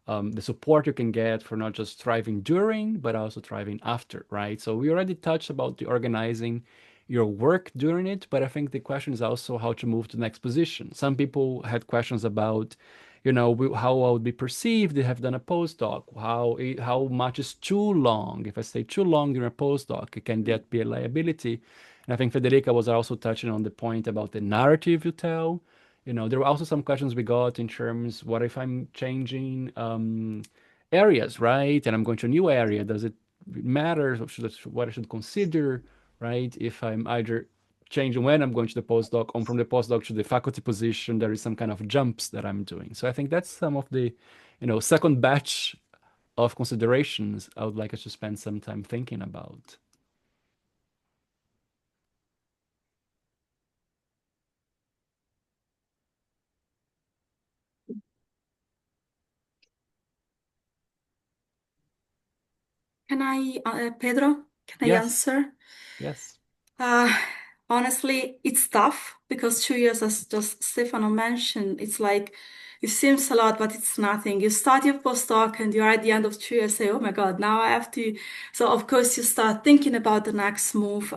the support you can get for not just thriving during, but also thriving after, right? So we already touched about the organizing your work during it, but I think the question is also how to move to the next position. Some people had questions about, how I would be perceived. They have done a postdoc. How much is too long? If I stay too long during a postdoc, can that be a liability? And I think Federica was also touching on the point about the narrative you tell. There were also some questions we got in terms, what if I'm changing areas, right? And I'm going to a new area. Does it matter? What I should consider, right? If I'm either changing when I'm going to the postdoc, or from the postdoc to the faculty position, there is some kind of jumps that I'm doing. So I think that's some of the, second batch of considerations I would like us to spend some time thinking about. Can I, Pedro, can I Yes, answer? yes. Uh, Honestly, it's tough because 2 years, as just Stefano mentioned, it's like it seems a lot, but it's nothing. You start your postdoc and you're at the end of 2 years, say, oh my God, now I have to. So, of course, you start thinking about the next move.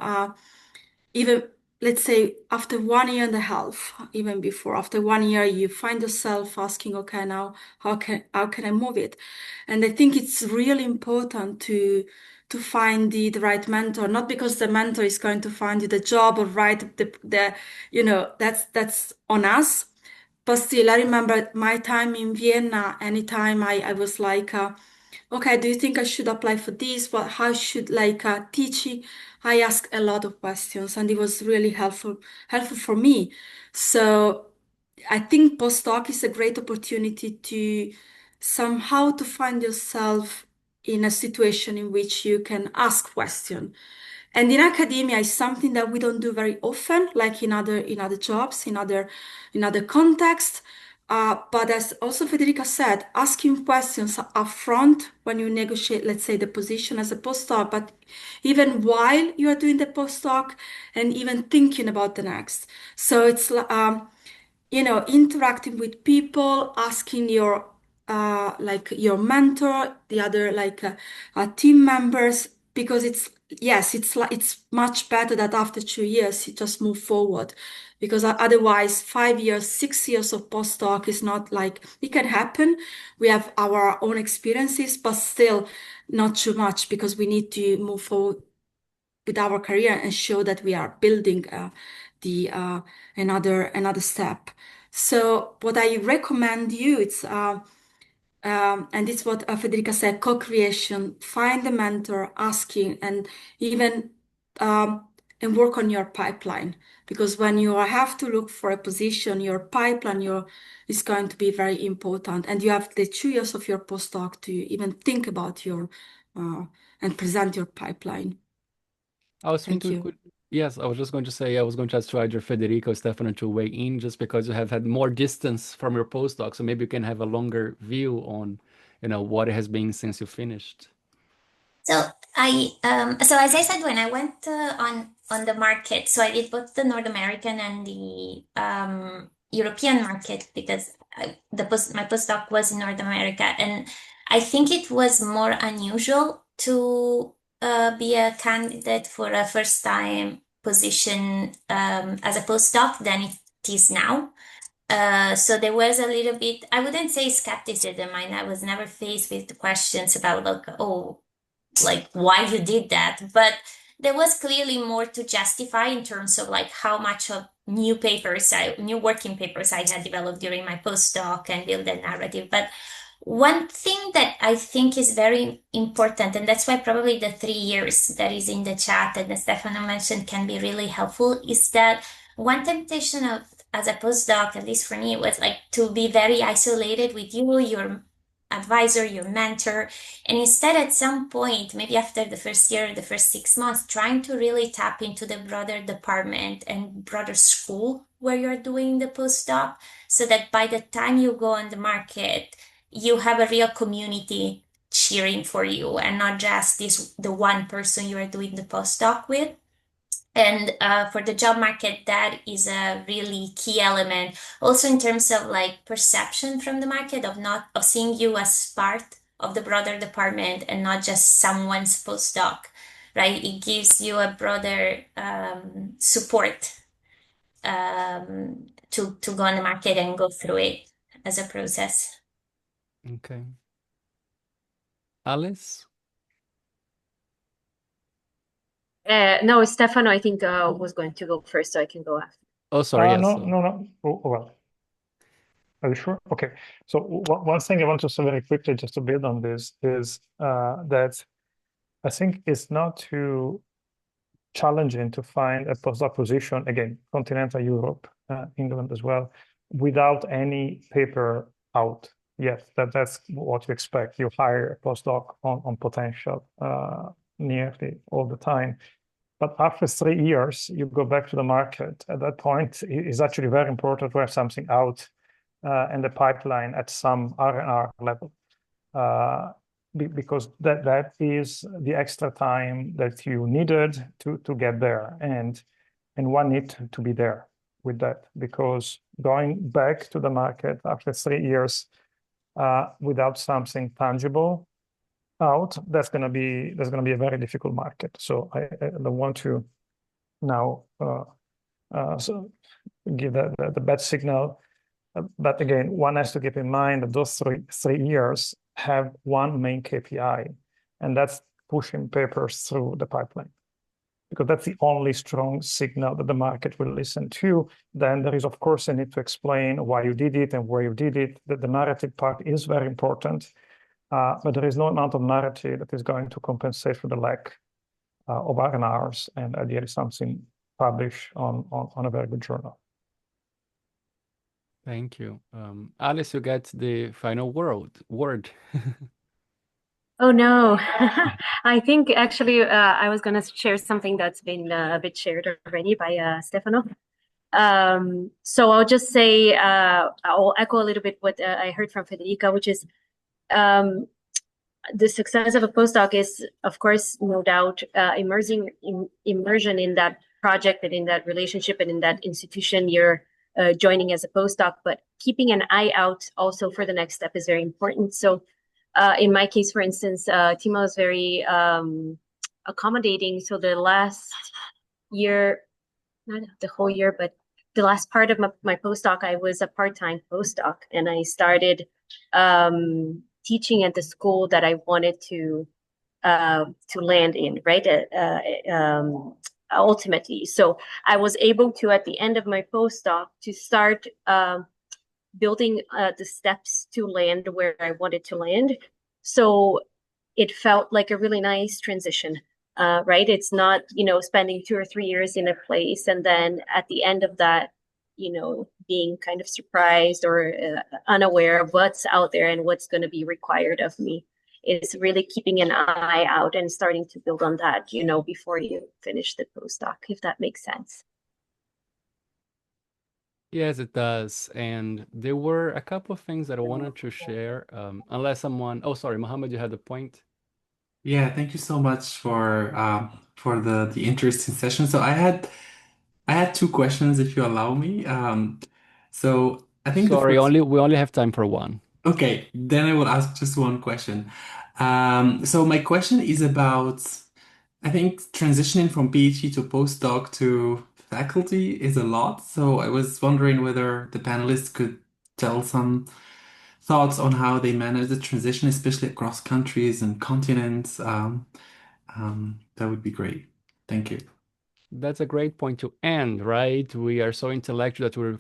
Even let's say after 1 year and a half, even before, after 1 year, you find yourself asking, okay, now how can I move it? And I think it's really important to find the right mentor, not because the mentor is going to find you the job or write that's on us. But still, I remember my time in Vienna, anytime I was like, okay, do you think I should apply for this? What, how should like teaching? I asked a lot of questions and it was really helpful for me. So I think postdoc is a great opportunity to somehow to find yourself in a situation in which you can ask questions. And in academia is something that we don't do very often, like in other jobs, in other contexts. But as also Federica said, asking questions upfront when you negotiate, let's say, the position as a postdoc, but even while you are doing the postdoc and even thinking about the next. So it's interacting with people, asking your like your mentor, the other team members, because it's much better that after 2 years you just move forward, because otherwise 5 years, 6 years of postdoc is not like it can happen. We have our own experiences, but still not too much because we need to move forward with our career and show that we are building the another step. So what I recommend you, it's and it's what Federica said, co-creation, find a mentor, asking, and even and work on your pipeline. Because when you have to look for a position, your pipeline is going to be very important. And you have the 2 years of your postdoc to even think about your and present your pipeline. I was Thank thinking you. yes, I was just going to say, I was going to ask to either Federico or Stefano to weigh in just because you have had more distance from your postdoc, so maybe you can have a longer view on, what it has been since you finished. So so as I said, when I went on the market, so I did both the North American and the European market because my postdoc was in North America, and I think it was more unusual to be a candidate for a first time position as a postdoc than it is now. So there was a little bit, I wouldn't say skepticism. I was never faced with the questions about like, oh, like why you did that, but there was clearly more to justify in terms of like how much of new working papers I had developed during my postdoc and build a narrative. But one thing that I think is very important, and that's why probably the 3 years that is in the chat and that Stefano mentioned can be really helpful, is that one temptation of as a postdoc, at least for me, was like to be very isolated with you, your advisor, your mentor, and instead, at some point, maybe after the first year, the first 6 months, trying to really tap into the broader department and broader school where you're doing the postdoc, so that by the time you go on the market, you have a real community cheering for you and not just the one person you are doing the postdoc with. And for the job market, that is a really key element. Also, in terms of like perception from the market of seeing you as part of the broader department and not just someone's postdoc, right? It gives you a broader support to go on the market and go through it as a process. Okay. Alice? No, Stefano, I think was going to go first, so I can go after. Oh, sorry, yes. No. Well, are you sure? Okay. So one thing I want to say very quickly, just to build on this, is that I think it's not too challenging to find a postdoc position, again, continental Europe, England as well, without any paper out. Yes, that's what you expect. You hire a postdoc on potential nearly all the time. But after 3 years, you go back to the market. At that point, it's actually very important to have something out in the pipeline at some R&R level. Because that is the extra time that you needed to get there, and one need to be there with that, because going back to the market after 3 years without something tangible out, that's gonna be a very difficult market. So I don't want to now so give the bad signal. But again, one has to keep in mind that those 3 years have one main KPI, and that's pushing papers through the pipeline, because that's the only strong signal that the market will listen to. Then there is, of course, a need to explain why you did it and where you did it. That the narrative part is very important, but there is no amount of narrative that is going to compensate for the lack of R&Rs and ideally something published on a very good journal. Thank you. Alice, you get the final word. Oh no. I think actually I was going to share something that's been a bit shared already by Stefano. So I'll just say I'll echo a little bit what I heard from Federica, which is um, the success of a postdoc is, of course, no doubt, immersion in that project and in that relationship and in that institution you're joining as a postdoc. But keeping an eye out also for the next step is very important. So, in my case, for instance, Timo is very accommodating. So the last year, not the whole year, but the last part of my postdoc, I was a part-time postdoc, and I started teaching at the school that I wanted to land in, right? Ultimately, so I was able to, at the end of my postdoc, to start building the steps to land where I wanted to land. So it felt like a really nice transition, right? It's not, spending 2 or 3 years in a place and then at the end of that, being kind of surprised or unaware of what's out there and what's going to be required of me. Is really keeping an eye out and starting to build on that, before you finish the postdoc, if that makes sense. Yes, it does. And there were a couple of things that I wanted to share. Unless someone, oh, sorry, Mohammed, you had a point. Yeah, thank you so much for the interesting session. So I had two questions if you allow me. So I think the Sorry, first we only have time for one. Okay, then I will ask just one question. So my question is about, I think transitioning from PhD to postdoc to faculty is a lot. So I was wondering whether the panelists could tell some thoughts on how they manage the transition, especially across countries and continents. That would be great. Thank you. That's a great point to end, right? We are so intellectual that we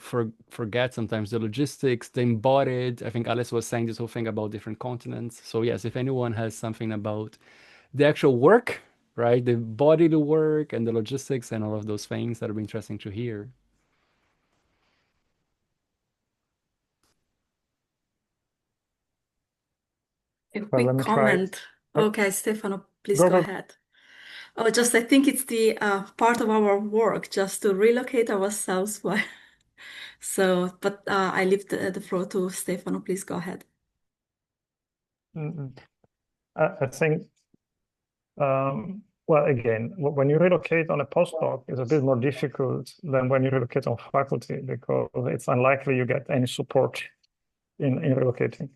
forget sometimes the logistics, the embodied. I think Alice was saying this whole thing about different continents. So yes, if anyone has something about the actual work, right, the body, the work, and the logistics, and all of those things, that would be interesting to hear. A Well, let quick me try. comment. Okay, Stefano, please Go, go go. ahead. Oh, just I think it's the part of our work just to relocate ourselves. So, but I leave the floor to Stefano. Please go ahead. Mm, I think, well, again, when you relocate on a postdoc, it's a bit more difficult than when you relocate on faculty because it's unlikely you get any support in relocating.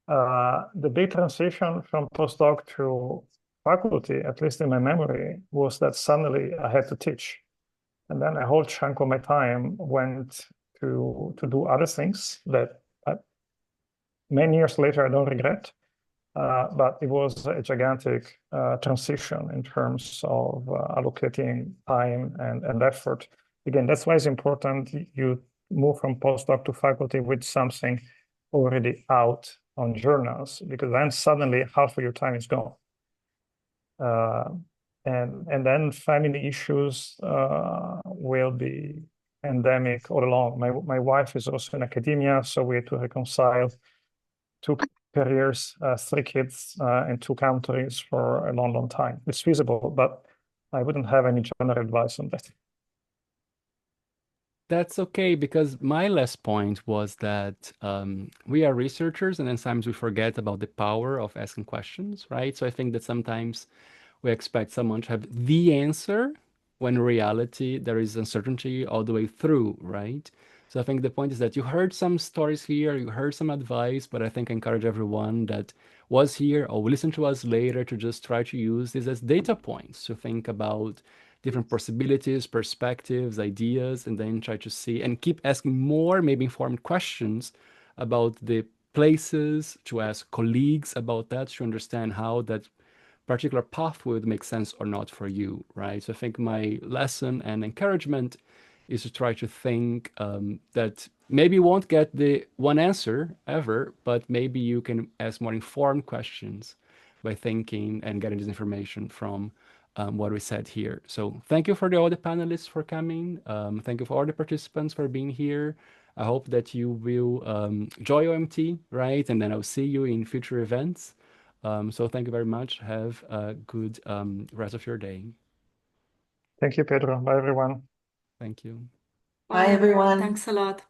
The big transition from postdoc to faculty, at least in my memory, was that suddenly I had to teach. And then a whole chunk of my time went to do other things that many years later I don't regret. But it was a gigantic transition in terms of allocating time and effort. Again, that's why it's important you move from postdoc to faculty with something already out on journals, because then suddenly half of your time is gone. And then family issues will be endemic all along. My wife is also in academia, so we had to reconcile two careers, 3 kids in 2 countries for a long, long time. It's feasible, but I wouldn't have any general advice on that. That's okay, because my last point was that we are researchers and then sometimes we forget about the power of asking questions, right? So I think that sometimes we expect someone to have the answer when in reality there is uncertainty all the way through, right? So I think the point is that you heard some stories here, you heard some advice, but I think I encourage everyone that was here or will listen to us later to just try to use this as data points to think about different possibilities, perspectives, ideas, and then try to see and keep asking more, maybe informed questions about the places, to ask colleagues about that, to understand how that particular path would make sense or not for you, right? So I think my lesson and encouragement is to try to think that maybe you won't get the one answer ever, but maybe you can ask more informed questions by thinking and getting this information from what we said here. So thank you for all the panelists for coming. Thank you for all the participants for being here. I hope that you will enjoy OMT, right? And then I'll see you in future events. So thank you very much. Have a good rest of your day. Thank you, Pedro. Bye, everyone. Thank you. Bye, everyone. Thanks a lot.